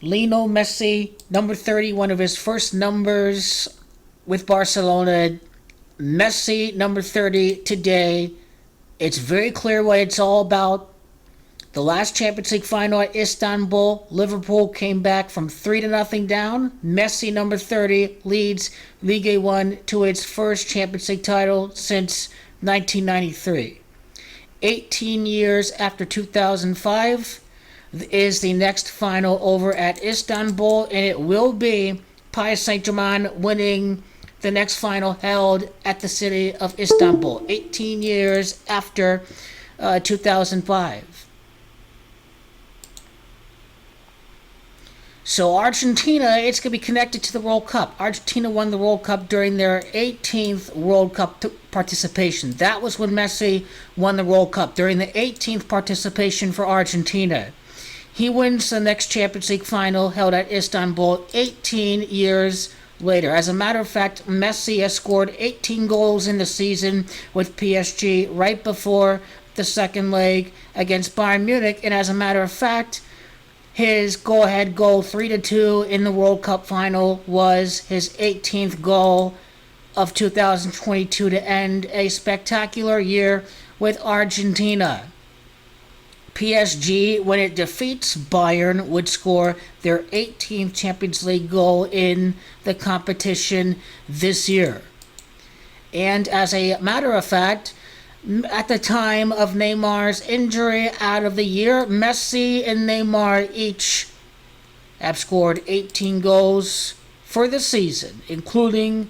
Lionel Messi, number 30, one of his first numbers with Barcelona. Messi, number 30 today. It's very clear what it's all about. The last Champions League final at Istanbul, Liverpool came back from 3-0 down. Messi, number 30, leads Ligue 1 to its first Champions League title since 1993. 18 years after 2005 is the next final over at Istanbul, and it will be Paris Saint-Germain winning the next final held at the city of Istanbul. 18 years after 2005. So Argentina, it's going to be connected to the World Cup. Argentina won the World Cup during their 18th World Cup participation. That was when Messi won the World Cup, during the 18th participation for Argentina. He wins the next Champions League final held at Istanbul 18 years later. As a matter of fact, Messi has scored 18 goals in the season with PSG right before the second leg against Bayern Munich. And as a matter of fact, his go-ahead goal 3-2 in the World Cup final was his 18th goal of 2022 to end a spectacular year with Argentina. PSG, when it defeats Bayern, would score their 18th Champions League goal in the competition this year. And as a matter of fact, at the time of Neymar's injury out of the year, Messi and Neymar each have scored 18 goals for the season, including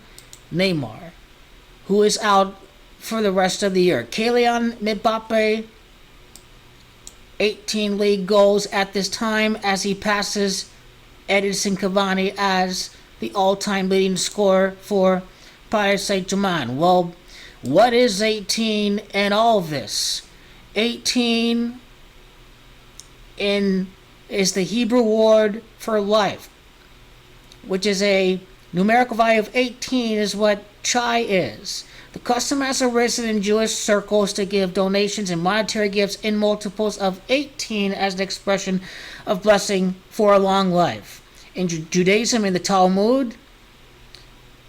Neymar, who is out for the rest of the year. Kylian Mbappe, 18 league goals at this time as he passes Edinson Cavani as the all-time leading scorer for Paris Saint-Germain. Well, what is 18 in all this? 18 is the Hebrew word for life, which is a numerical value of 18 is what chai is. The custom has arisen in Jewish circles to give donations and monetary gifts in multiples of 18 as an expression of blessing for a long life. In Judaism, in the Talmud,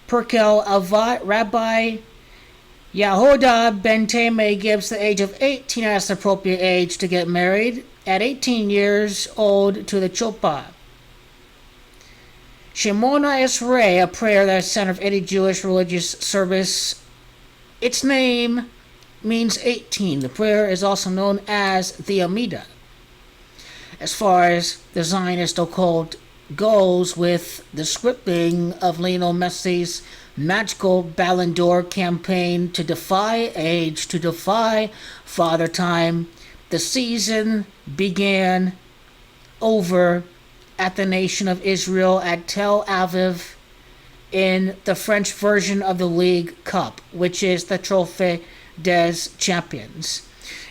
Perkel Avat, Rabbi Yehuda ben Temeh gives the age of 18 as the appropriate age to get married, at 18 years old to the chuppah. Shemoneh Esrei, a prayer that is center of any Jewish religious service, its name means 18. The prayer is also known as the Amidah. As far as the Zionist occult goes, with the scripting of Lionel Messi's magical Ballon d'Or campaign to defy age, to defy father time, the season began over at the nation of Israel at Tel Aviv in the French version of the League Cup, which is the Trophees des Champions.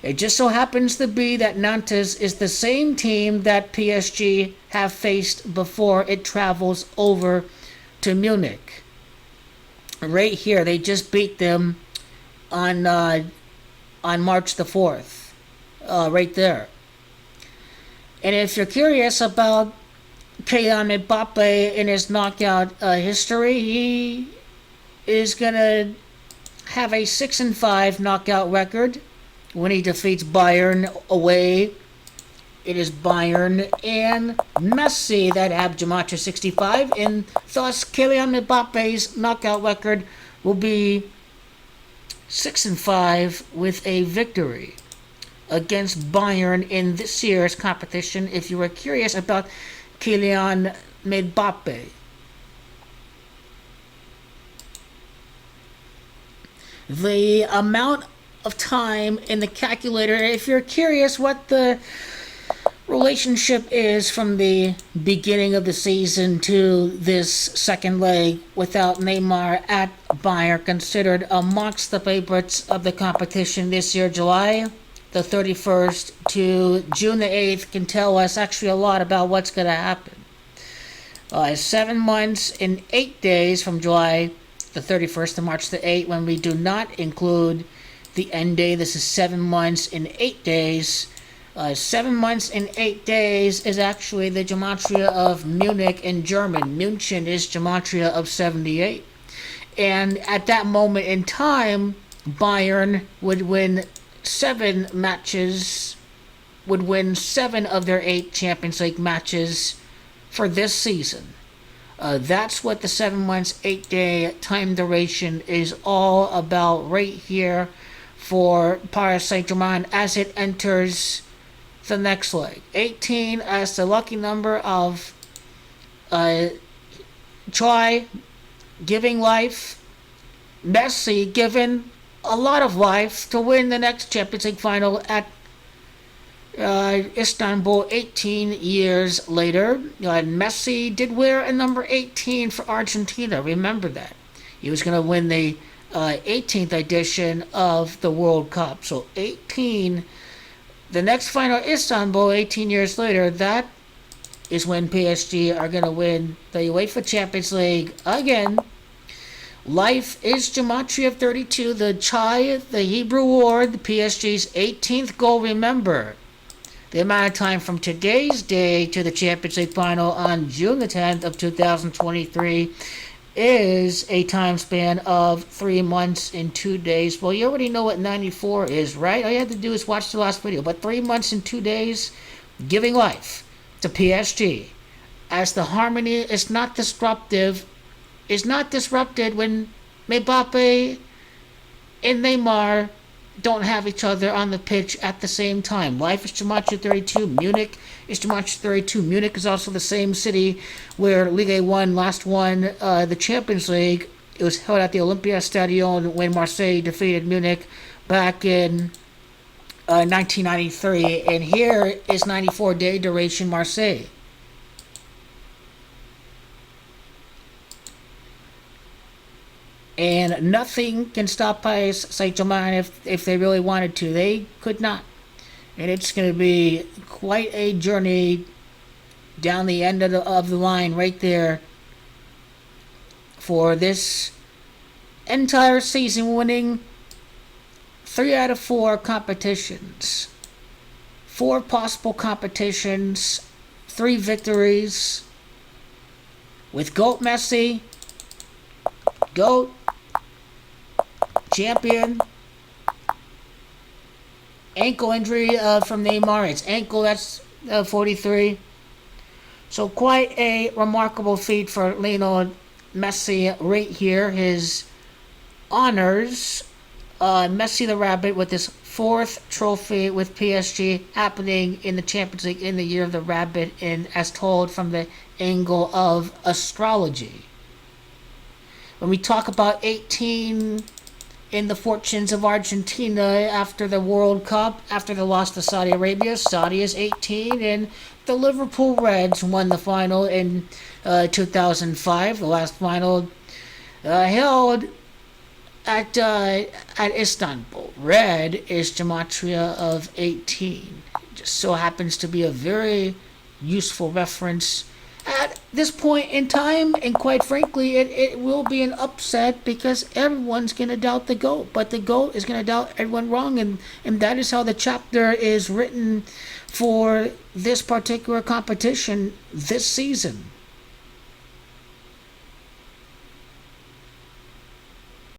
It just so happens to be that Nantes is the same team that PSG have faced before it travels over to Munich. Right here, they just beat them on March the 4th, right there. And if you're curious about Kylian Mbappe in his knockout history, he is gonna have a 6-5 knockout record when he defeats Bayern away. It is Bayern and Messi that have Gematria 65, and thus Kylian Mbappe's knockout record will be 6-5 with a victory against Bayern in this year's competition, if you were curious about Kylian Mbappe. The amount of time in the calculator, if you're curious what the relationship is from the beginning of the season to this second leg without Neymar at Bayern, considered amongst the favorites of the competition this year, July the 31st to June the 8th, can tell us actually a lot about what's going to happen. 7 months and 8 days from July the 31st to March the 8th, when we do not include the end day. This is 7 months and 8 days 7 months and 8 days is actually the gematria of Munich in German. München is gematria of 78. And at that moment in time, Bayern would win 7 matches, would win 7 of their 8 Champions League matches for this season. That's what the 7 months, 8 day time duration is all about right here for Paris Saint-Germain as it enters the next leg. 18 as the lucky number of joy, giving life. Messi given a lot of life to win the next Champions League final at Istanbul 18 years later. Messi did wear a number 18 for Argentina. Remember that. He was going to win the 18th edition of the World Cup. So 18, the next final Istanbul 18 years later, that is when PSG are going to win the UEFA Champions League again. Life is gematria of 32. The Chai, the Hebrew word, the PSG's 18th goal. Remember, the amount of time from today's day to the Champions League final on June the 10th of 2023 is a time span of 3 months and 2 days. Well, you already know what 94 is, right? All you have to do is watch the last video. But 3 months and 2 days, giving life to PSG. As the harmony is not disrupted when Mbappe and Neymar don't have each other on the pitch at the same time. Life is gematria 32. Munich is gematria 32. Munich is also the same city where Ligue 1 last won the Champions League. It was held at the Olympiastadion when Marseille defeated Munich back in 1993. And here is 94-day duration Marseille. And nothing can stop Paris Saint-Germain if they really wanted to. They could not. And it's going to be quite a journey down the end of the line right there for this entire season, winning 3 out of 4 competitions. 4 possible competitions, 3 victories. With GOAT Messi, GOAT, champion, ankle injury from Neymar. It's ankle, that's 43. So quite a remarkable feat for Lionel Messi right here. His honors, Messi the Rabbit with his 4th trophy with PSG happening in the Champions League in the year of the Rabbit, and as told from the angle of astrology. When we talk about 18 in the fortunes of Argentina after the World Cup, after the loss to Saudi Arabia, Saudi is 18, and the Liverpool Reds won the final in 2005, the last final held at Istanbul. Red is gematria of 18. It just so happens to be a very useful reference at this point in time, and quite frankly, it will be an upset because everyone's going to doubt the GOAT, but the GOAT is going to doubt everyone wrong, and that is how the chapter is written for this particular competition this season.